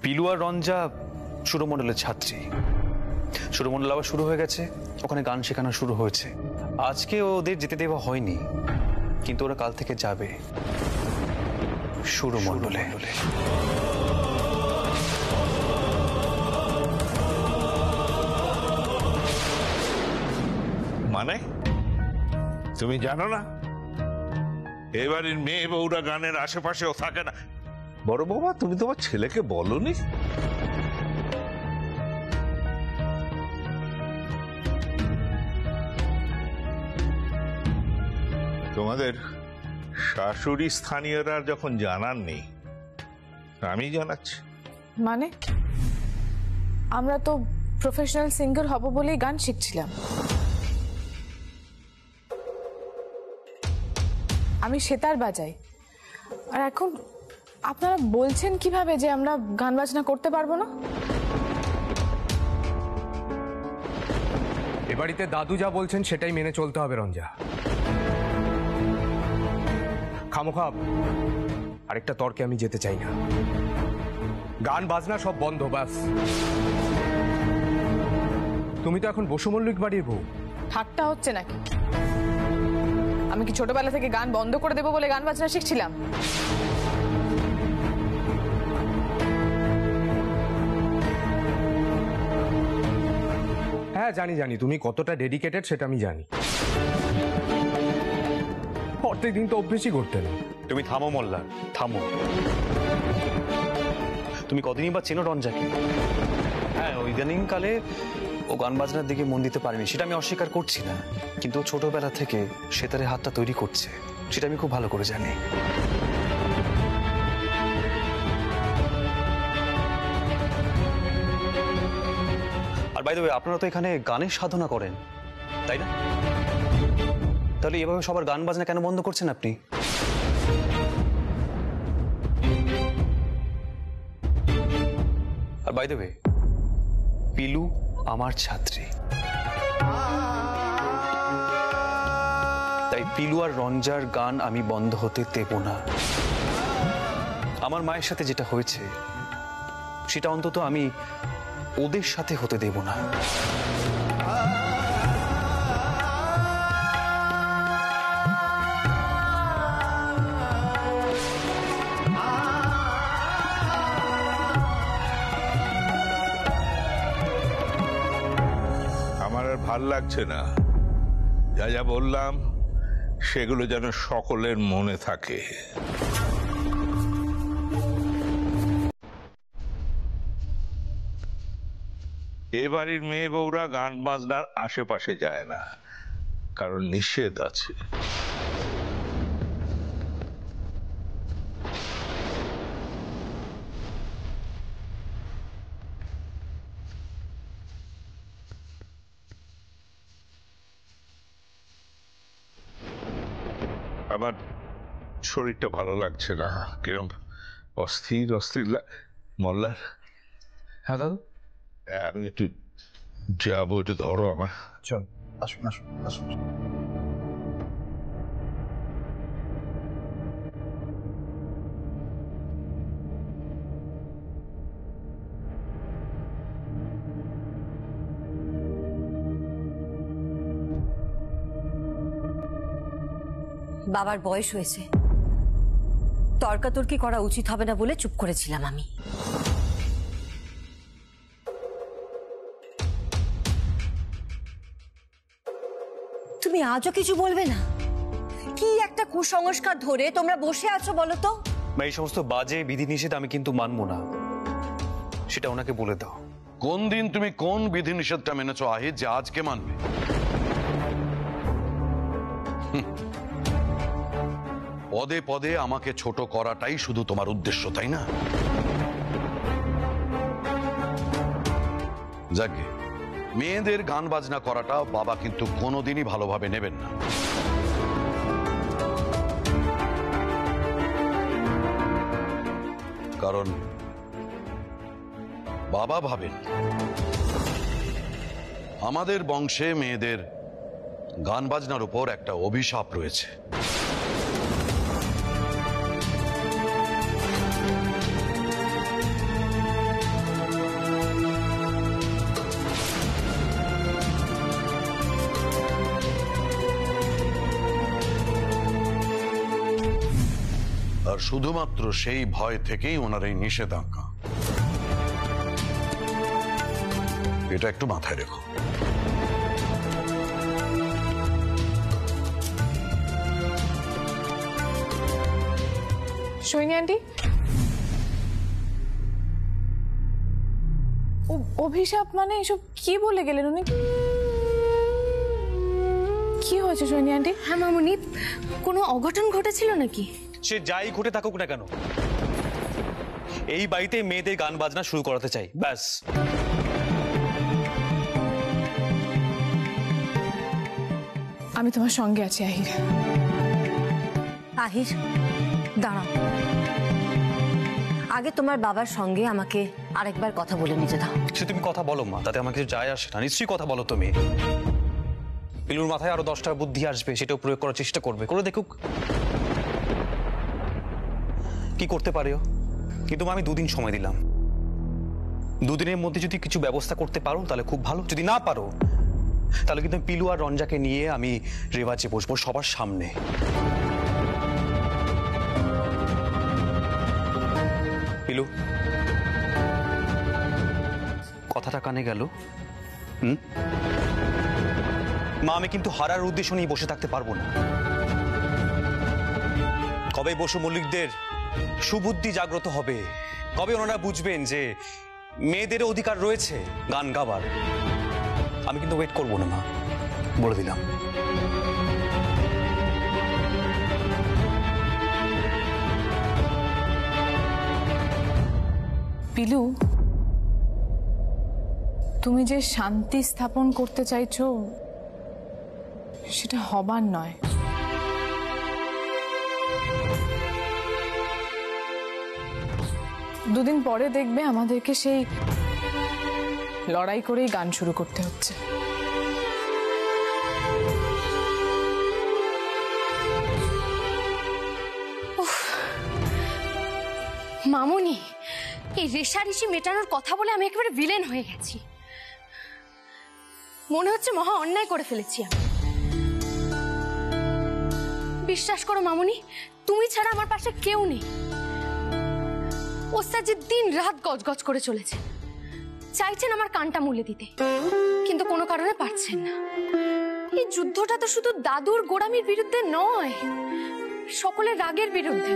পিলু আর রঞ্জা সুরমণ্ডলের ছাত্রী। সুরমণ্ডল আবার শুরু হয়ে গেছে, ওখানে গান শেখানো শুরু হয়েছে। আজকে ওদের যেতে দেওয়া হয়নি, কিন্তু ওরা কাল থেকে যাবে সুরমণ্ডলে। মানে তুমি জানো না এবারের মেয়ে বউরা গানের আশেপাশেও থাকে না? বড় বাবা, তুমি তোমার ছেলেকে বলনি? তোমাদের শাশুড়ি স্থানীয়রা যখন জানাননি, আমি জানাচ্ছি। মানে আমরা তো প্রফেশনাল সিঙ্গার হব বলেই গান শিখছিলাম। আমি সেতার বাজাই, আর এখন আপনারা বলছেন কিভাবে যে আমরা গান বাজনা করতে পারবো না? এ বাড়িতে দাদু যা বলছেন সেটাই মেনে চলতে হবে রঞ্জা। খামোখা আরেকটা তর্কে আমি যেতে চাই না। গান বাজনা সব বন্ধ, বাস। তুমি তো এখন বসু মল্লিক বাড়ির বউ। ঠাট্টা হচ্ছে নাকি? আমি কি ছোটবেলা থেকে গান বন্ধ করে দেবো বলে গান বাজনা শিখছিলাম? হ্যাঁ জানি জানি, তুমি কতটা ডেডিকেটেড সেটা আমি জানি। প্রত্যেকদিন তো অভ্যেসই করতে না। তুমি থামো মোল্লা, থামো। তুমি কতদিনই বা চেনো রঞ্জাকে? হ্যাঁ, ইদানিং কালে ও গান বাজনার দিকে মন দিতে পারেনি, সেটা আমি অস্বীকার করছি না, কিন্তু ও ছোটবেলা থেকে সেতারের হাতটা তৈরি করছে, সেটা আমি খুব ভালো করে জানি। আর বাই দ্য ওয়ে, আপনারা তো এখানে গানের সাধনা করেন, তাই না? তাহলে এভাবে সবার গান বাজনা কেন বন্ধ করছেন আপনি? আর বাই দ্য ওয়ে, পিলু আমার ছাত্রী, তাই পিলু আর রঞ্জার গান আমি বন্ধ হতে দেব না। আমার মায়ের সাথে যেটা হয়েছে সেটা অন্তত আমি ওদের সাথে হতে দেব না। আমার আর ভাল লাগছে না। যা যা বললাম সেগুলো যেন সকলের মনে থাকে। এ বাড়ির মেয়ে বউরা গান বাজনার আশেপাশে যায় না, কারণ নিষেধ আছে। আমার শরীরটা ভালো লাগছে না, কিরম অস্থির অস্থির মল্লার। হ্যাঁ দাদু, আমি একটু যাবো, একটু ধরো আমার। চল, আসুন আসুন আসুন। বাবার বয়স হয়েছে, তর্কাতর্কি করা উচিত হবে না বলে চুপ করেছিলাম আমি। তুমি আজও কিছু বলবে না? কি একটা কুসংস্কার ধরে তোমরা বসে আছো বলো তো? এই সমস্ত বাজে বিধিনিষেধ আমি কিন্তু মানবো না, সেটা ওনাকে বলে দাও। কোন দিন তুমি কোন বিধিনিষেধটা মেনেছো আহিত যে আজকে মানবে? পদে পদে আমাকে ছোট করাটাই শুধু তোমার উদ্দেশ্য, তাই না? যাকে মেয়েদের গান বাজনা করাটা বাবা কিন্তু কোনোদিনই ভালোভাবে নেবেন না। কারণ বাবা ভাবেন আমাদের বংশে মেয়েদের গান বাজনার উপর একটা অভিশাপ রয়েছে। আর শুধুমাত্র সেই ভয় থেকেই ওনার এই নিষেধাজ্ঞা। এটা একটু মাথায় রেখো। সৈনী আন্টি, অভিশাপ মানে এসব কি বলে গেলেন উনি? কি হয়েছে সৈনী আন্টি? হ্যাঁ মামুনি, কোনো অঘটন ঘটেছিল নাকি? সে যাই ঘটে থাকুক না কেন, এই বাড়িতে মেয়েদের গান বাজনা শুরু করাতে চাই, ব্যাস। আমি তোমার সঙ্গে আছি আহির। আহির, দাঁড়াও, আগে তোমার বাবার সঙ্গে আমাকে আরেকবার কথা বলে নিতে দাও। সে তুমি কথা বলো মা, তাতে আমার কিছু যায় আসে না। নিশ্চয়ই কথা বলো তুমি। পিলুর মাথায় আরো 10টা বুদ্ধি আসবে, সেটাও প্রয়োগ করার চেষ্টা করবে, করে দেখুক কি করতে পারে ও। কিন্তু আমি 2 দিন সময় দিলাম, 2 দিনের মধ্যে যদি কিছু ব্যবস্থা করতে পারো তাহলে খুব ভালো, যদি না পারো তাহলে কিন্তু পিলু আর রঞ্জাকে নিয়ে আমি রেওয়াজে বসবো সবার সামনে। পিলু, কথাটা কানে গেল? মা, আমি কিন্তু হারার উদ্দেশ্য নিয়ে বসে থাকতে পারবো না। কবে বসু মল্লিকদের সুবুদ্ধি জাগ্রত হবে, কবে ওনারা বুঝবেন যে মেয়েদের অধিকার রয়েছে গান গাবার, আমি কিন্তু ওয়েট করবো না মা, বলে দিলাম। পিলু, তুমি যে শান্তি স্থাপন করতে চাইছো সেটা হবার নয়। দুদিন পরে দেখবে আমাদেরকে সেই লড়াই করেই গান শুরু করতে হচ্ছে। মামুনি, এই রেশারেশি মেটানোর কথা বলে আমি একেবারে ভিলেন হয়ে গেছি। মনে হচ্ছে মহা অন্যায় করে ফেলেছি আমি। বিশ্বাস করো মামুনি, তুমি ছাড়া আমার পাশে কেউ নেই। ওস্তাদ যে দিন রাত গজগজ করে চলেছে, চাইছেন আমার কানটা মুলে দিতে, কিন্তু কোনো কারণে পারছেন না। এই যুদ্ধটা তো শুধু দাদুর গোড়ামির বিরুদ্ধে নয়, সকলের রাগের বিরুদ্ধে।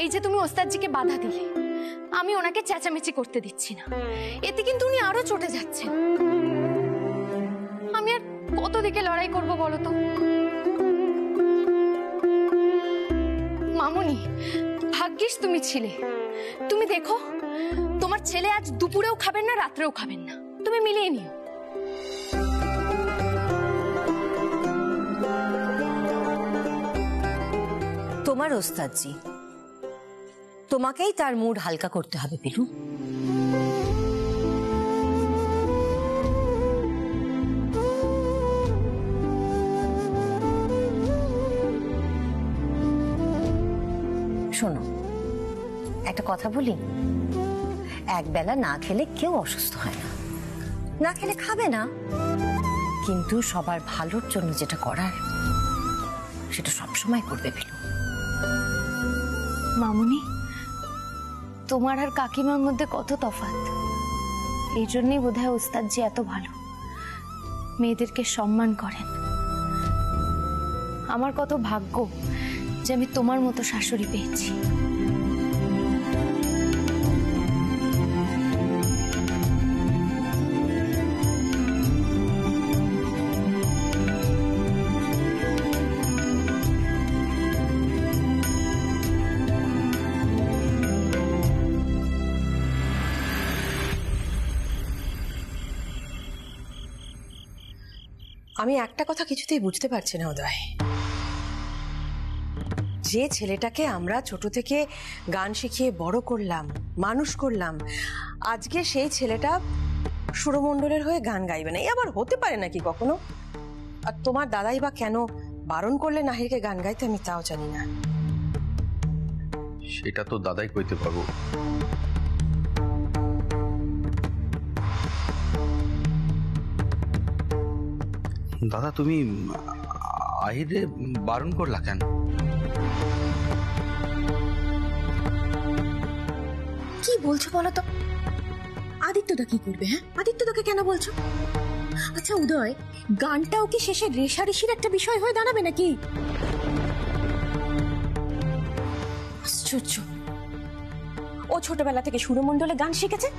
এই যে তুমি ওস্তাদজিকে বাধা দিলে, আমি ওনাকে চেঁচামেচি করতে দিচ্ছি না, এতে কিন্তু উনি আরো চটে যাচ্ছেন। আমি আর কত দিকে লড়াই করব বলো তো মামুনি? ভাগ্যিস তুমি ছিলে। তুমি দেখো, তোমার ছেলে আজ দুপুরেও খাবেন না, রাত্রেও খাবেন না, তুমি মিলিয়ে নিও। তোমার ওস্তাদজি, তোমাকেই তার মুড হালকা করতে হবে পিলু। শোনো, একটা কথা বলি, একবেলা না খেলে কেউ অসুস্থ হয় না, না খেলে খাবে না, কিন্তু সবার ভালোর জন্য যেটা করার সেটা সবসময় করবে পিলু। মামুনি, তোমার আর কাকিমার মধ্যে কত তফাৎ। এই জন্যই বোধহয় ওস্তাদজি এত ভালো, মেয়েদেরকে সম্মান করেন। আমার কত ভাগ্য যে আমি তোমার মতো শাশুড়ি পেয়েছি। আমি একটা কথা কিছুতেই বুঝতে পারছি না উদয়, যে ছেলেটাকে আমরা ছোট থেকে গান শিখিয়ে বড় করলাম, মানুষ করলাম, আজকে সেই ছেলেটা সুরমণ্ডলের হয়ে গান গাইবে না, এই আবার হতে পারে নাকি কখনো? আর তোমার দাদাই বা কেন বারণ করলে নাহিরকে গান গাইতে আমি তাও জানি না। সেটা তো দাদাই কইতে পারবো। দাদা, তুমি আহিরে বারণ করলা কেন? কি বলছো বলো তো? আদিত্যদা কি করবে? হ্যাঁ, আদিত্যদাকে কেন বলছো? আচ্ছা উদয়, গানটাও কি শেষে রেশারেশির একটা বিষয় হয়ে দাঁড়াবে নাকি? আশ্চর্য। ও ছোটবেলা থেকে সুরমণ্ডলে গান শিখেছে,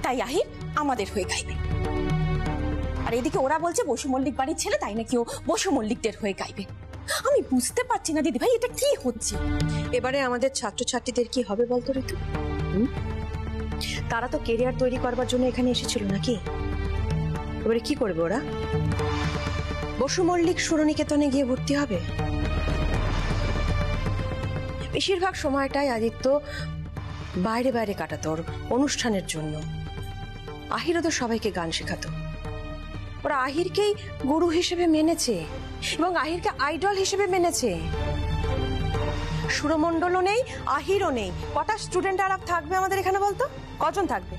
তাই আহির আমাদের হয়ে গাইবে। আর এদিকে ওরা বলছে বসু মল্লিক বাড়ির ছেলে, তাই নাকি ও বসু মল্লিকদের হয়ে গাইবে। আমি বুঝতে পারছি না দিদি ভাই, এটা কি হচ্ছে? এবারে আমাদের ছাত্রছাত্রীদের কি হবে বলতো ঋতু? তারা তো কেরিয়ার তৈরি করবার জন্য এখানে এসেছিল নাকি? এবারে কি করবে ওরা? বসু মল্লিক সুরনিকেতনে গিয়ে ভর্তি হবে? বেশিরভাগ সময়টাই আদিত্য বাইরে বাইরে কাটাতো ওর অনুষ্ঠানের জন্য। আহির ওদের সবাইকে গান শেখাতো। ওরা আহিরকেই গুরু হিসেবে মেনেছে এবং আহিরকে আইডল হিসেবে মেনেছে। সুরমণ্ডলও নেই, আহিরও নেই। কটা স্টুডেন্ট আর থাকবে আমাদের এখানে বলতো? কজন থাকবে?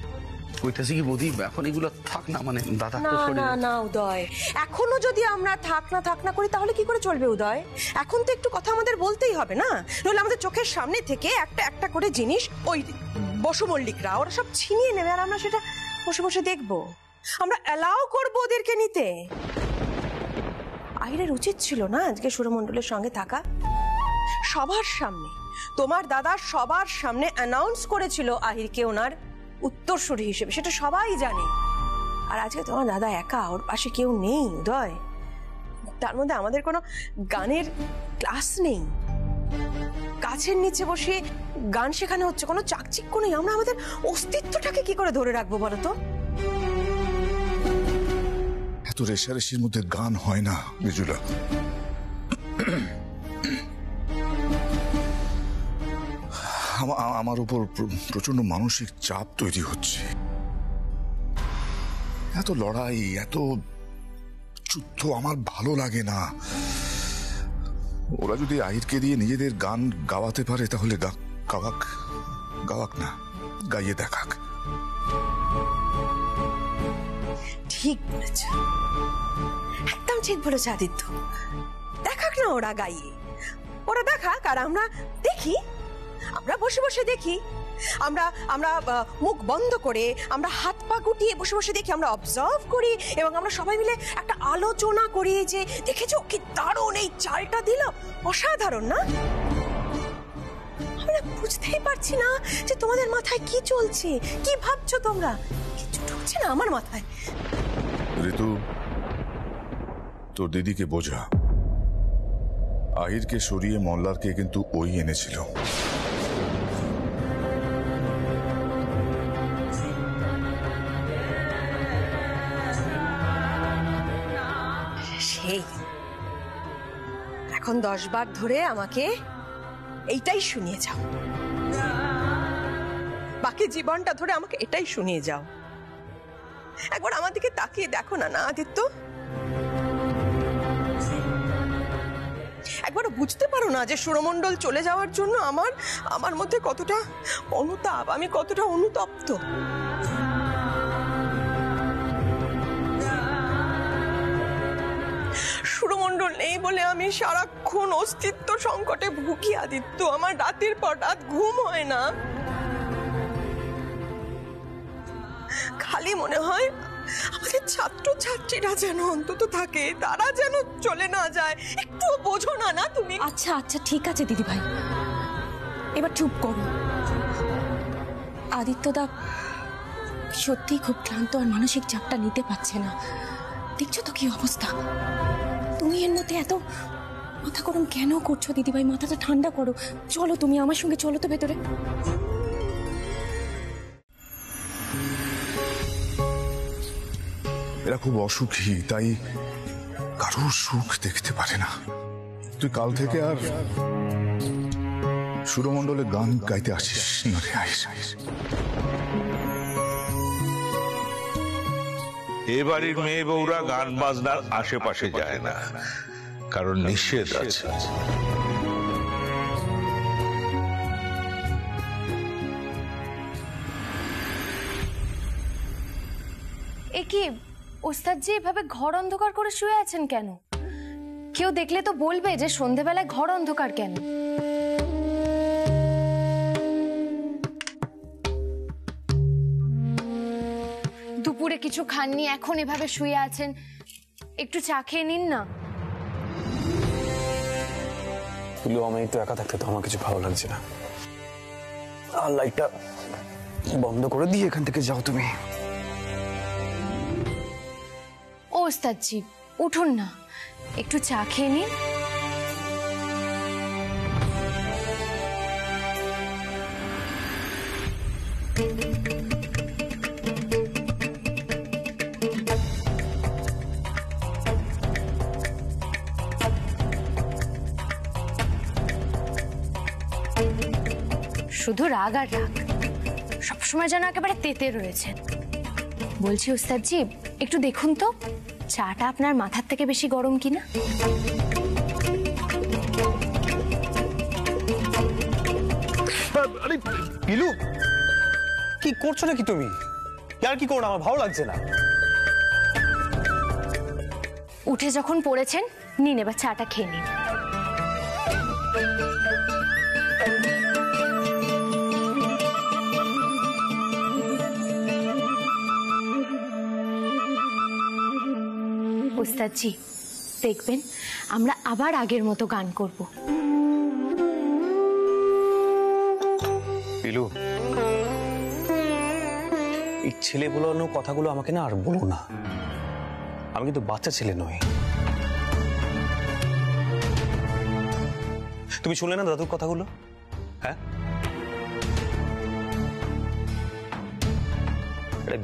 কইতাছি কি বৌদি, এখন এগুলো থাক না, মানে দাদা তো না সরে না না উদয়, এখনো যদি আমরা থাক না করি তাহলে কি করে চলবে উদয়? এখন তো একটু কথা আমাদের বলতেই হবে না, নইলে আমাদের চোখের সামনে থেকে একটা একটা করে জিনিস ওই বসু মল্লিকরা ওরা সব ছিনিয়ে নেবে, আর আমরা সেটা বসে বসে দেখবো। আমরা অ্যালাউ করবো ওদেরকে নিতে? আহিরের উচিত ছিল না আজকে সুরমণ্ডলের সঙ্গে থাকা? সবার সামনে, তোমার দাদা সবার সামনে অ্যানাউন্স করেছিল আহিরকে ওনার উত্তরসূরি হিসেবে, সেটা সবাই জানে। আর আজকে তোমার দাদা একা, ওর পাশে কেউ নেই উদয়। তার মধ্যে আমাদের কোনো গানের ক্লাস নেই, গাছের নিচে বসে গান শেখানো হচ্ছে, কোনো চাকচিক্য নেই। আমরা আমাদের অস্তিত্বটাকে কি করে ধরে রাখবো বলো তো? এত রেশারেশির মধ্যে গান হয় না বিজুলা। আমার উপর প্রচন্ড মানসিক চাপ তৈরি হচ্ছে। এত লড়াই, এত যুদ্ধ আমার ভালো লাগে না। ওরা যদি আহিরকে দিয়ে নিজেদের গান গাওয়াতে পারে তাহলে গাওয়াক না, গাইয়ে দেখাক। ঠিক বলেছ, একদম ঠিক বলেছ আদিত্য। দেখাক না ওরা গাইয়ে, ওরা দেখাক, আর আমরা দেখি, আমরা বসে বসে দেখি। আমরা আমরা মুখ বন্ধ করে, আমরা হাত পা গুটিয়ে বসে বসে দেখি, আমরা অবজার্ভ করি এবং আমরা সবাই মিলে একটা আলোচনা করি যে দেখেছো কি দারুণ এই চালটা দিল, অসাধারণ না? আমরা বুঝতেই পারছি না যে তোমাদের মাথায় কি চলছে, কি ভাবছো তোমরা, কিছু ঢুকছে না আমার মাথায়। ঋতু, তোর দিদিকে বোঝা, আহিরকে সরিয়ে মল্লারকে কিন্তু ওই এনেছিল। সেই এখন 10 বার ধরে আমাকে এইটাই শুনিয়ে যাও, বাকি জীবনটা ধরে আমাকে এটাই শুনিয়ে যাও। একবার আমার দিকে তাকিয়ে দেখো না, না আদিত্য? একবার বুঝতে পারো না যে সুরমণ্ডল চলে যাওয়ার জন্য আমার মধ্যে কতটা অনুতাপ, আমি কতটা অনুতপ্ত। সুরমণ্ডল নেই বলে আমি সারাক্ষণ অস্তিত্ব সংকটে ভুগি আদিত্য। আমার রাতের পর রাত ঘুম হয় না, খালি মনে হয় আমাদের ছাত্রছাত্রীরা যেন অন্তত থাকে, তারা যেন চলে না যায়। একটু বোঝো না না তুমি? আচ্ছা আচ্ছা ঠিক আছে দিদি ভাই, এবার চুপ করো। আদিত্যদা সত্যি খুব ক্লান্ত আর মানসিক চাপটা নিতে পারছে না। দেখছো তো কি অবস্থা। তুমি এর মধ্যে এত মাথা গরম কেন করছো দিদিভাই? মাথাটা ঠান্ডা করো। চলো তুমি আমার সঙ্গে, চলো তো ভেতরে। এরা খুব অসুখী, তাই কারোর সুখ দেখতে পারে না। তুই কাল থেকে আর সুরমণ্ডলে গান গাইতে আসিস না রে। এ বাড়ির মেয়ে বউরা গান বাজনার আশেপাশে যায় না, কারণ নিষেধ আছে। এ কি ওস্তাদজি, এভাবে ঘর অন্ধকার করে শুয়ে আছেন কেন? কেউ দেখলে তো বলবে যে সন্ধেবেলায় ঘর অন্ধকার কেন। দুপুরে কিছু খাননি, এখন এভাবে শুয়ে আছেন, একটু চা খেয়ে নিন না। আমি তো একা থাকতে তো আমার কিছু ভালো লাগছে না। আর লাইটটা বন্ধ করে দিয়ে এখান থেকে যাও তুমি। ও ওস্তাদজি, উঠুন না, একটু চা খেয়ে নিন। শুধু রাগ আর রাগ, সবসময় যেন একেবারে তেতে রয়েছেন। বলছি ওস্তাদজি, একটু দেখুন তো চাটা আপনার মাথার থেকে বেশি গরম কিনা। আরে পিলু, কি করছো নাকি তুমি? আর কি করো, আমার ভালো লাগছে না। উঠে যখন পড়েছেন, নিন এবার চাটা খেয়ে নিন। ওস্তাদজি, দেখবেন আমরা আবার আগের মতো গান করব। পিলু, এই ছেলে বলানো কথাগুলো আমাকে না আর বলো না। আমি কিন্তু বাচ্চা ছেলে নই। তুমি শুনলে না দাদুর কথাগুলো? হ্যাঁ,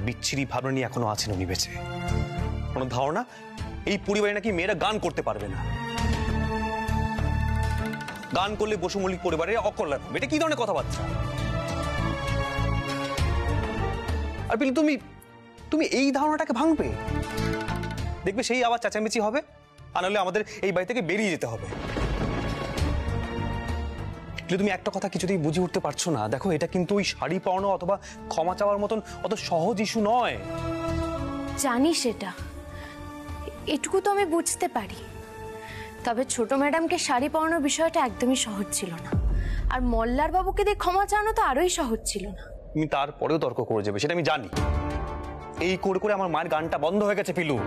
বিচ্ছিরি ভাবনা নিয়ে এখনো আছেন উনি বেঁচে। কোনো ধারণা এই পরিবারে নাকি মেয়েরা গান করতে পারবে না, গান করলে বসু মল্লিক পরিবারে অকল্যাণ হবে। এটা কি ধরনের কথাবার্তা? আর পিলু, তুমি এই ধারণাটাকে ভাঙবে, দেখবে সেই আবার চেঁচামেচি হবে, আর নাহলে আমাদের এই বাড়ি থেকে বেরিয়ে যেতে হবে। তুমি একটা কথা কিছুতেই বুঝে উঠতে পারছো না। দেখো, এটা কিন্তু ওই শাড়ি পরানো অথবা ক্ষমা চাওয়ার মতন অত সহজ ইস্যু নয়। জানি সেটা, এটুকু তো আমি বুঝতে পারি। তবে ছোট ম্যাডামকে শাড়ি পরানোর বিষয়টা একদমই সহজ ছিল না, আর মল্লার বাবুকে দিয়ে ক্ষমা চাওয়ানো তো আরোই সহজ ছিল না। তুমি তারপরেও তর্ক করে যাবে, সেটা আমি জানি। এই করে করে আমার মায়ের গানটা বন্ধ হয়ে গেছে পিলু,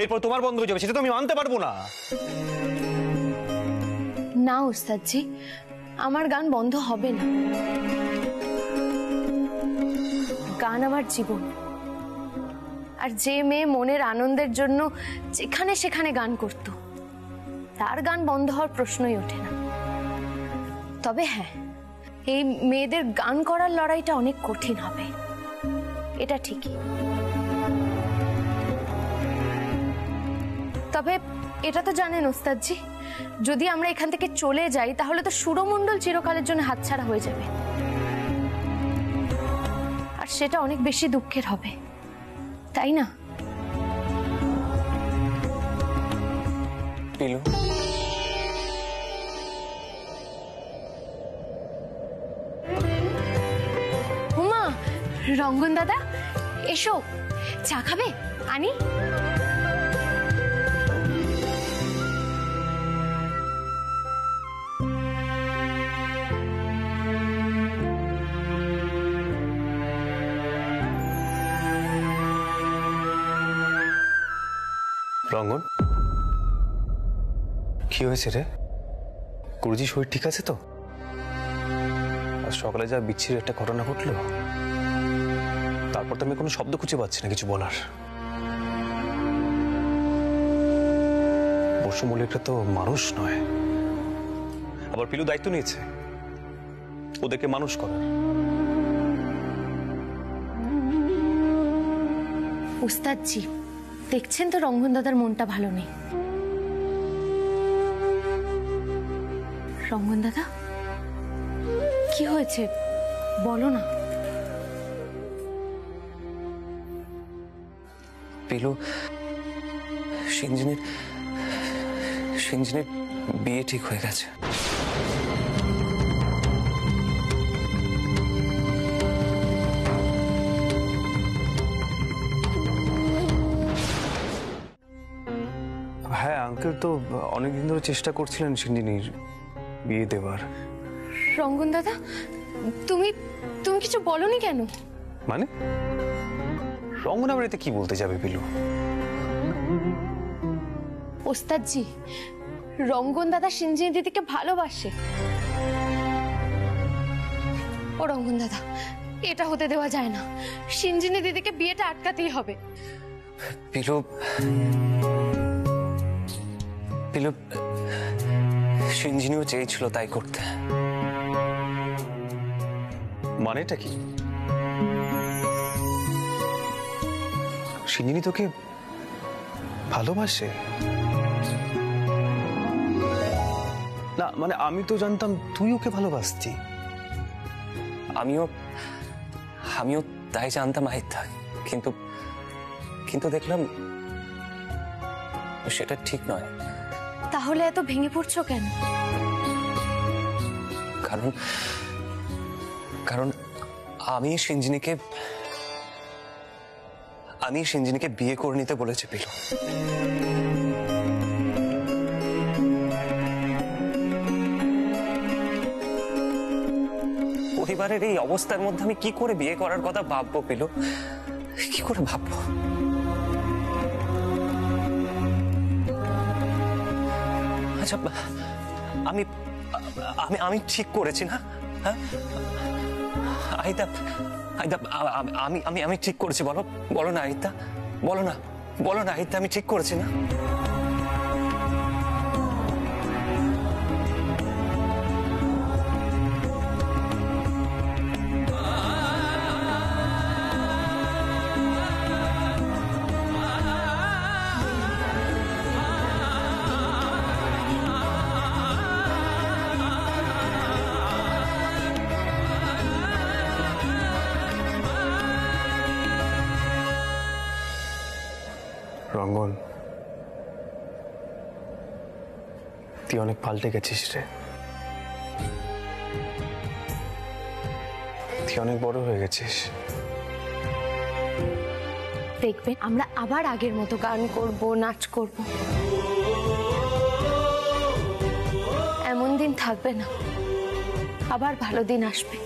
এরপর তোমার বন্ধ হয়ে যাবে, সেটা তো আমি মানতে পারবো না। না ওস্তাদজি, আমার গান বন্ধ হবে না। গান আমার জীবন, আর যে মেয়ে মনের আনন্দের জন্য যেখানে সেখানে গান করত, তার গান বন্ধ হওয়ার প্রশ্নই ওঠে না। তবে হ্যাঁ, এই মেয়েদের গান করার লড়াইটা অনেক কঠিন হবে, এটা ঠিকই। তবে এটা তো জানেন ওস্তাদজি, যদি আমরা এখান থেকে চলে যাই তাহলে তো সুরমণ্ডল চিরকালের জন্য হাতছাড়া হয়ে যাবে, আর সেটা অনেক বেশি দুঃখের হবে, তাই না? পিলু, হুমা, রঙ্গন দাদা এসো, চা খাবে? আনি। রঙ্গন, কি হয়েছে রে? গুরুজি শরীর ঠিক আছে তো? আজ সকালে যা বিচ্ছিরি একটা ঘটনা ঘটলো, তারপর তো আমি কোনো শব্দ খুঁজে পাচ্ছি না কিছু বলার। বসু মল্লিকটা তো মানুষ নয়, আবার পিলু দায়িত্ব নিয়েছে ওদেরকে মানুষ করার। ওস্তাদজি, দেখছেন তো রঙ্গন দাদার মনটা ভালো নেই। রঙ্গন দাদা, কি হয়েছে বলো না। পিলু, সিঞ্জিনের বিয়ে ঠিক হয়ে গেছে। হ্যাঁ, আঙ্কেল তো অনেকদিন ধরে চেষ্টা করছিলেন সিঞ্জিনির বিয়ে দেওয়ার। রঙ্গন দাদা, তুমি তুমি কিছু বলনি কেন? মানে রঙ্গনা বাড়িতে কি বলতে যাবে পিলু? ওস্তাদজি, রঙ্গন দাদা সিঞ্জিনী দিদিকে ভালোবাসে। ও রঙ্গন দাদা, এটা হতে দেওয়া যায় না। সিঞ্জিনী দিদিকে বিয়েটা আটকাতেই হবে। পিলু, পিলু, সিঞ্জিনীও চেয়েছিল তাই করতে। মানেটা কি? সিঞ্জিনী তোকে ভালোবাসে না? মানে আমি তো জানতাম তুই ওকে ভালোবাসতি। আমিও আমিও তাই জানতাম আহিতা, কিন্তু কিন্তু দেখলাম সেটা ঠিক নয়। তাহলে এত ভেঙে পড়ছো কেন? কারণ কারণ আমি সিঞ্জিনীকে বিয়ে করে নিতে বলেছি পিলু। পরিবারের এই অবস্থার মধ্যে আমি কি করে বিয়ে করার কথা ভাববো পিলু? কি করে ভাববো? আচ্ছা, আমি আমি আমি ঠিক করেছি না? হ্যাঁ আহিতা, আহিতা, আমি আমি আমি ঠিক করেছি, বলো বলো না আহিতা, বলো না, বলো না আহিতা, আমি ঠিক করেছি না? রঙ্গন, তুই অনেক পাল্টে গেছিস রে। তুই অনেক বড় হয়ে গেছিস। দেখবেন আমরা আবার আগের মতো গান করব, নাচ করব। এমন দিন থাকবে না, আবার ভালো দিন আসবে।